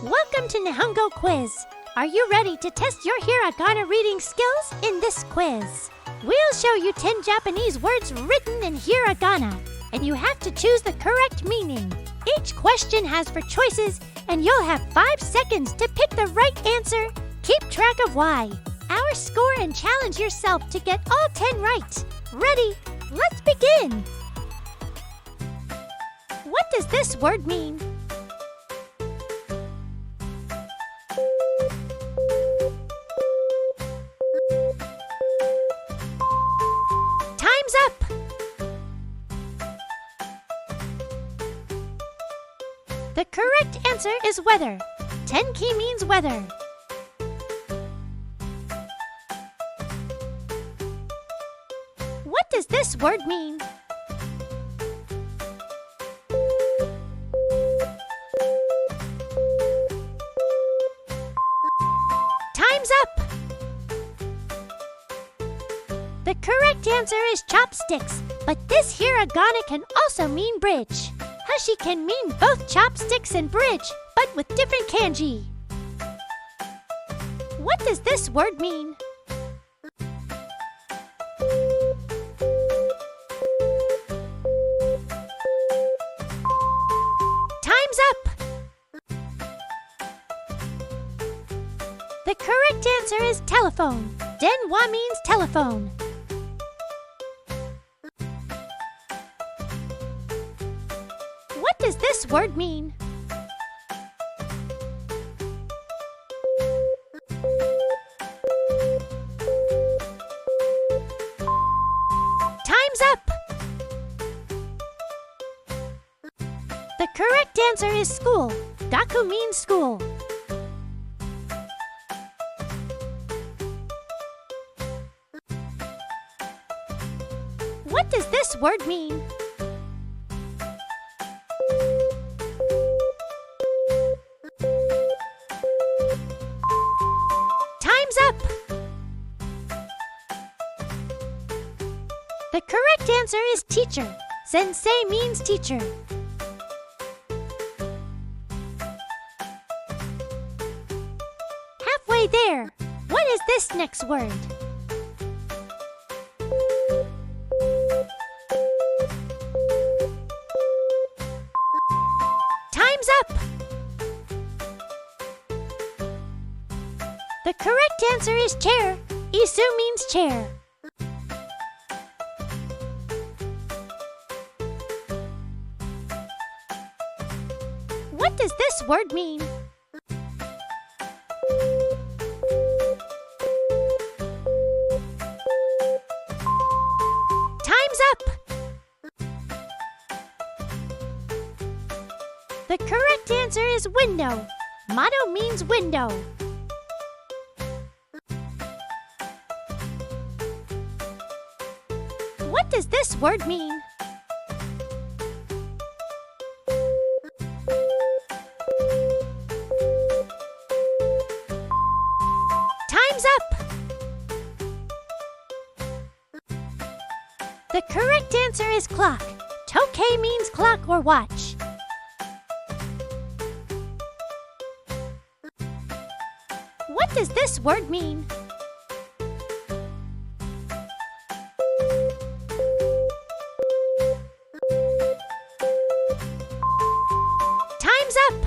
Welcome to NihonGo Quiz. Are you ready to test your Hiragana reading skills in this quiz? We'll show you 10 Japanese words written in Hiragana, and you have to choose the correct meaning. Each question has 4 choices, and you'll have 5 seconds to pick the right answer. Keep track of why. Our score and challenge yourself to get all 10 right. Ready? Let's begin. What does this word mean? Time's up. The correct answer is weather. Tenki means weather. What does this word mean? Time's up. The correct answer is chopsticks, but this hiragana can also mean bridge. Hashi can mean both chopsticks and bridge, but with different kanji. What does this word mean? Time's up. The correct answer is telephone. Denwa means telephone. What does this word mean? Time's up. The correct answer is school. Gaku means school. What does this word mean? Time's up. The correct answer is teacher. Sensei means teacher. Halfway there. What is this next word? Time's up. The correct answer is chair. Isu means chair. What does this word mean? Time's up. The correct answer is window. Motto means window. What does this word mean? Time's up. The correct answer is clock. Toke means clock or watch. What does this word mean? Time's up.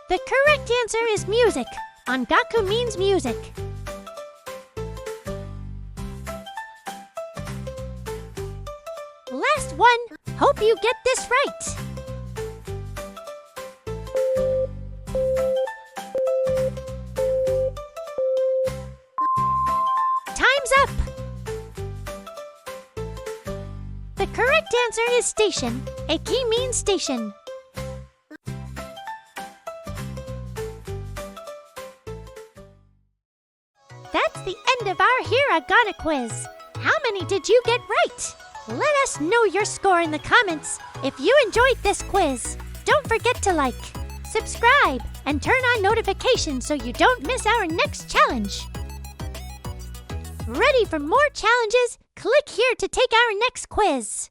The correct answer is music. Ongaku means music. Last one. Hope you get this right. Time's up. The correct answer is station. Eki means station. That's the end of our Hiragana quiz. How many did you get right? Let us know your score in the comments. If you enjoyed this quiz, don't forget to like, subscribe, and turn on notifications so you don't miss our next challenge. Ready for more challenges? Click here to take our next quiz.